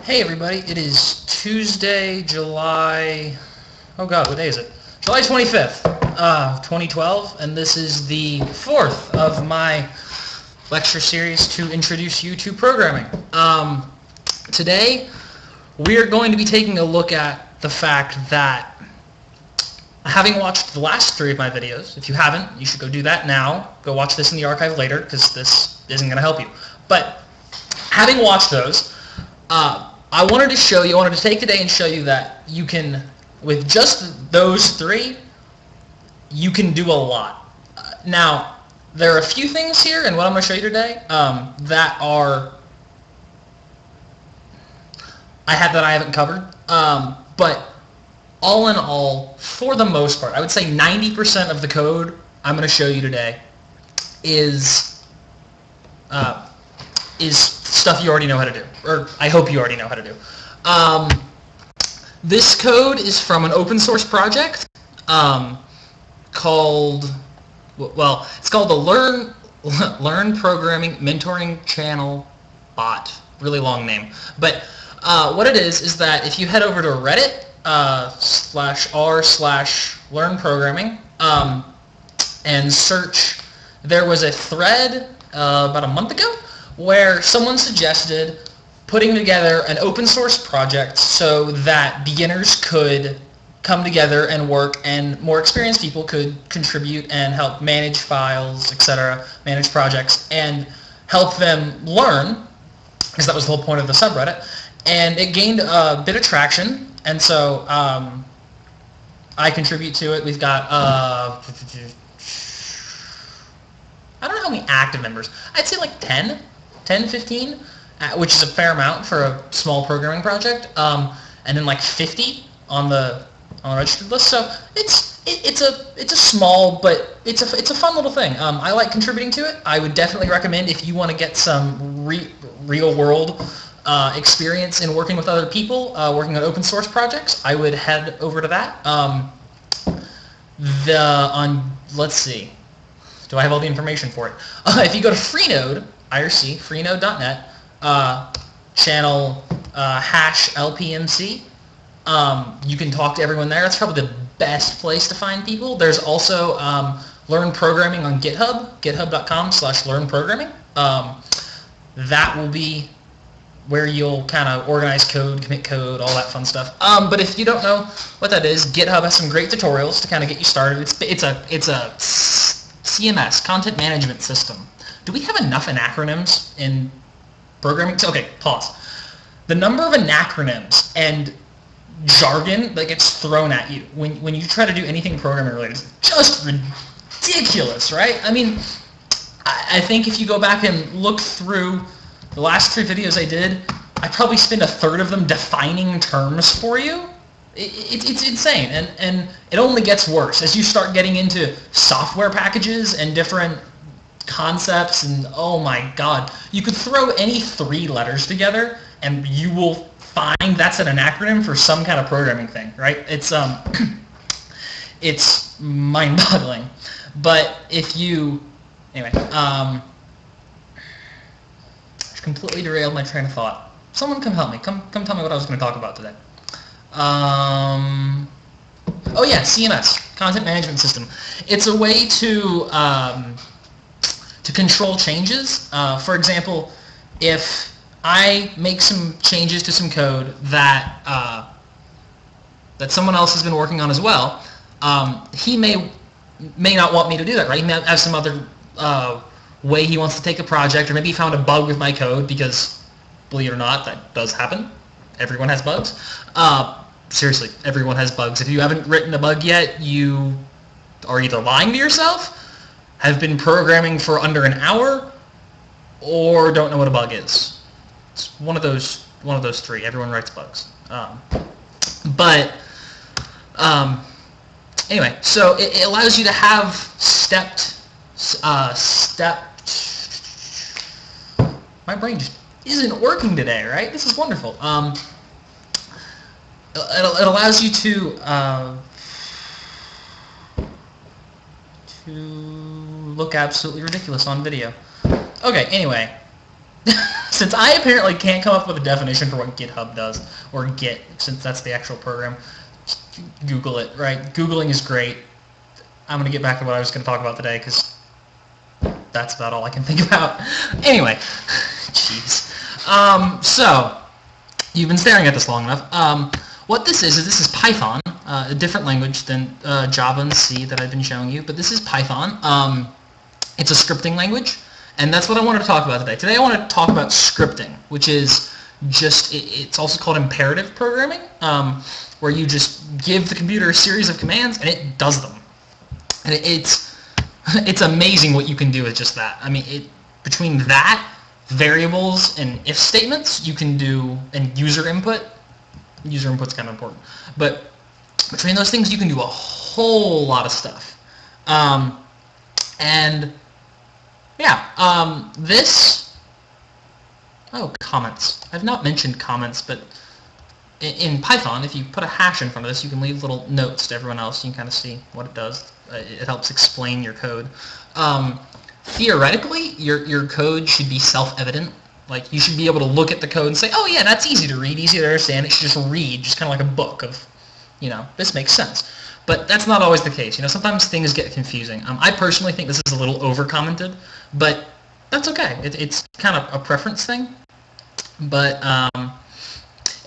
Hey everybody, it is Tuesday, July, oh god, what day is it? July 25th, 2012, and this is the fourth of my lecture series to introduce you to programming. Today, we are going to be taking a look at the fact that having watched the last three of my videos, if you haven't, you should go do that now. Go watch this in the archive later, because this isn't going to help you. But having watched those, I wanted to take today and show you that you can, with just those three, you can do a lot. Now, there are a few things here, and what I'm going to show you today, that I haven't covered, but all in all, for the most part, I would say 90% of the code I'm going to show you today is stuff you already know how to do, or I hope you already know how to do. This code is from an open source project called, well, it's called the Learn Programming Mentoring Channel Bot. Really long name. But what it is that if you head over to Reddit /r/learn programming and search, there was a thread about a month ago where someone suggested putting together an open source project so that beginners could come together and work, and more experienced people could contribute and help manage files, etc., manage projects, and help them learn, because that was the whole point of the subreddit. And it gained a bit of traction, and so I contribute to it. We've got I don't know how many active members. I'd say like 10, 15, which is a fair amount for a small programming project, and then like 50 on the registered list. So it's a small, but it's a fun little thing. I like contributing to it. I would definitely recommend, if you want to get some real world experience in working with other people, working on open source projects, I would head over to that. Let's see. Do I have all the information for it? If you go to Freenode, IRC, freenode.net, channel #LPMC, you can talk to everyone there. That's probably the best place to find people. There's also Learn Programming on GitHub, github.com/learnprogramming. That will be where you'll kind of organize code, commit code, all that fun stuff. But if you don't know what that is, GitHub has some great tutorials to kind of get you started. It's a CMS, content management system. Do we have enough acronyms in programming? Okay, pause. The number of acronyms and jargon that gets thrown at you when you try to do anything programming related is just ridiculous, right? I mean, I think if you go back and look through the last three videos I did, I probably spend a third of them defining terms for you. It's insane, and it only gets worse as you start getting into software packages and different concepts, and oh my god, you could throw any three letters together and you will find that's an acronym for some kind of programming thing, right? It's it's mind-boggling. But if you, anyway, completely derailed my train of thought. Someone come help me. Come tell me what I was going to talk about today. Oh yeah, CMS, Content Management System. It's a way to control changes. For example, if I make some changes to some code that that someone else has been working on as well, he may not want me to do that, right? He may have some other way he wants to take a project, or maybe he found a bug with my code, because, believe it or not, that does happen. Everyone has bugs. Seriously, everyone has bugs. If you haven't written a bug yet, you are either lying to yourself, have been programming for under an hour, or don't know what a bug is. It's one of those three. Everyone writes bugs. Anyway, so it allows you to have my brain just isn't working today, right? This is wonderful. It allows you to look absolutely ridiculous on video. Okay, anyway, Since I apparently can't come up with a definition for what GitHub does, or Git, since that's the actual program, Google it, right? Googling is great. I'm going to get back to what I was going to talk about today, because that's about all I can think about. Anyway, jeez. So, you've been staring at this long enough. What this is Python, a different language than Java and C that I've been showing you, but this is Python. It's a scripting language, and that's what I wanted to talk about today. Today I want to talk about scripting, which is just, it's also called imperative programming, where you just give the computer a series of commands and it does them. And it's amazing what you can do with just that. I mean, between that, variables, and if statements, you can do, and user input. User input's kind of important. But between those things, you can do a whole lot of stuff. And yeah, comments. I've not mentioned comments, but in Python, if you put a hash in front of this, you can leave little notes to everyone else. You can kind of see what it does. It helps explain your code. Theoretically, your code should be self-evident. Like, you should be able to look at the code and say, oh yeah, that's easy to read, easy to understand. It should just read, just kind of like a book of, this makes sense. But that's not always the case. Sometimes things get confusing. I personally think this is a little over-commented, but that's okay. It's kind of a preference thing. But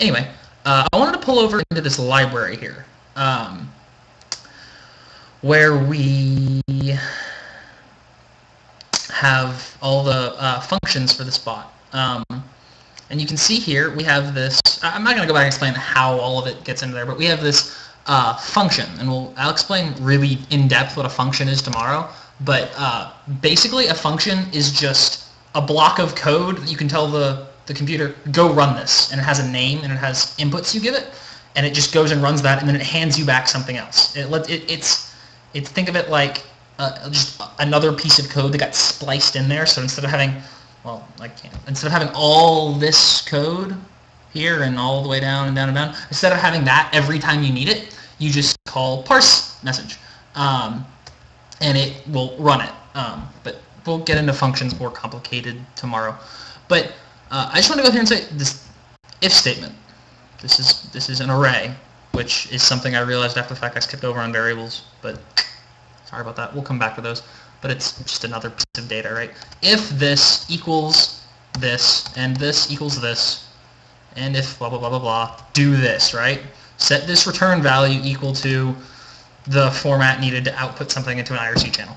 anyway, I wanted to pull over into this library here, where we have all the functions for this bot. And you can see here we have this, I'm not going to go back and explain how all of it gets into there, but we have this function, and I'll explain really in depth what a function is tomorrow, but basically a function is just a block of code that you can tell the computer, go run this, and it has a name and it has inputs you give it, and it just goes and runs that, and then it hands you back something else. Think of it like just another piece of code that got spliced in there, so instead of having, instead of having all this code here and all the way down and down and down, instead of having that every time you need it, you just call parse message, and it will run it. But we'll get into functions more complicated tomorrow. But I just want to go here and say this if statement. This is an array, which is something I realized after the fact I skipped over on variables, but sorry about that. We'll come back to those. But it's just another piece of data, right? If this equals this, and this equals this, and if blah, blah, blah, blah, blah, do this, right? Set this return value equal to the format needed to output something into an IRC channel.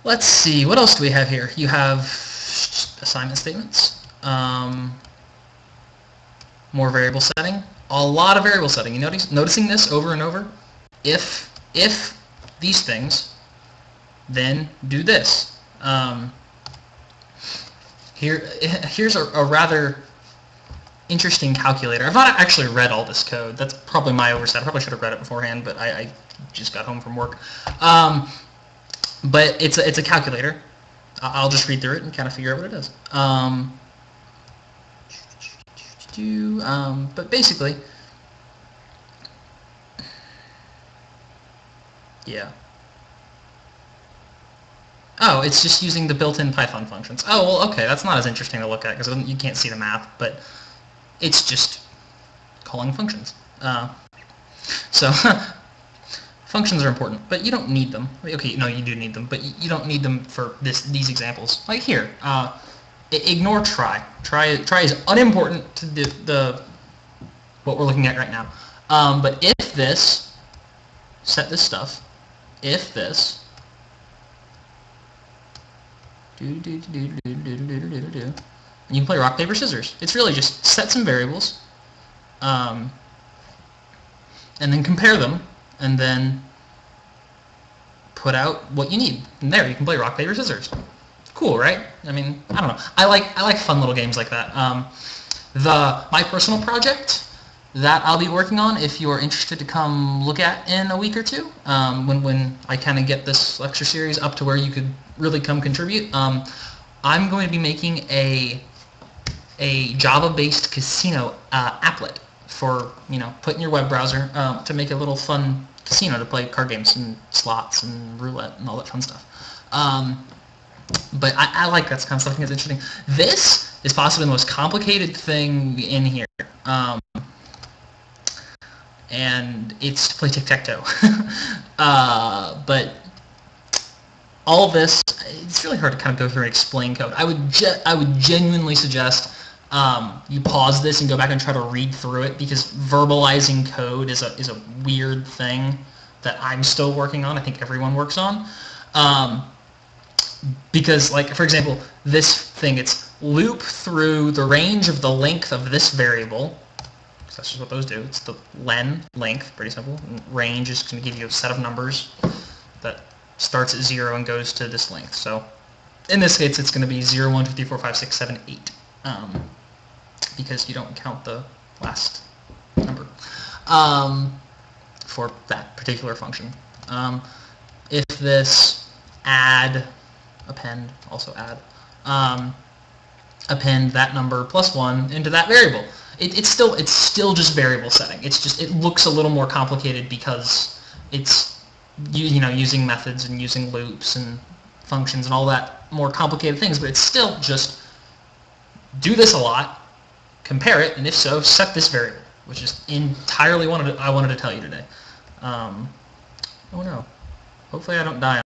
Let's see, what else do we have here? You have assignment statements, more variable setting, a lot of variable setting. You noticing this over and over? If these things, then do this. Here's a rather interesting calculator. I've not actually read all this code. That's probably my oversight. I probably should have read it beforehand, but I just got home from work. But it's a calculator. I'll just read through it and kind of figure out what it does. But basically, yeah. Oh, it's just using the built-in Python functions. Oh, well, okay, that's not as interesting to look at because you can't see the math, but it's just calling functions. So functions are important, but you don't need them. Okay, no, you do need them, but you don't need them for these examples. Like here, ignore try. Try is unimportant to the what we're looking at right now. But if this, set this stuff. If this, and you can play rock, paper, scissors. It's really just set some variables, and then compare them, and then put out what you need. And there, you can play rock, paper, scissors. Cool, right? I mean, I don't know. I like fun little games like that. My personal project that I'll be working on, if you are interested to come look at in a week or two, when I kind of get this lecture series up to where you could really come contribute, I'm going to be making a Java-based casino applet for, put in your web browser to make a little fun casino to play card games and slots and roulette and all that fun stuff. But I like that kind of stuff. I think it's interesting. This is possibly the most complicated thing in here. And it's to play tic-tac-toe. But all of this, it's really hard to kind of go through and explain code. I would genuinely suggest you pause this and go back and try to read through it, because verbalizing code is a weird thing that I'm still working on. I think everyone works on. Because, like, for example, this thing, it's loop through the range of the length of this variable. So that's just what those do. It's the len, length, pretty simple. And range is going to give you a set of numbers that starts at 0 and goes to this length. So in this case, it's going to be 0, 1, 2, 3, 4, 5, 6, 7, 8. Because you don't count the last number for that particular function. If this add, append, also add, append that number plus 1 into that variable. It's still just variable setting. It's just, it looks a little more complicated because it's using methods and using loops and functions and all that more complicated things, but it's still just do this a lot, compare it, and if so, set this variable, which is entirely I wanted to tell you today. Oh no. Hopefully I don't die.